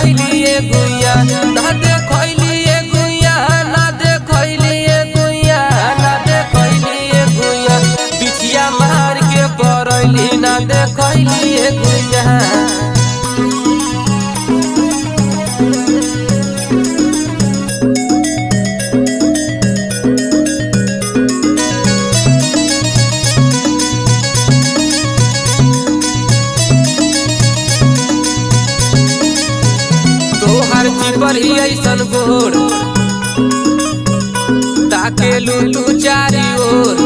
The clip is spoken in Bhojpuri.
देखैलिए गुइया ना देखैलिए गुइया ना देखैलिए गुइया ना देखैलिए गुइया बिछिया मार के परैली ना देखैलिए गुइया। तोहर चिपर ही ऐसन गोर ताके लू तू चारी ओर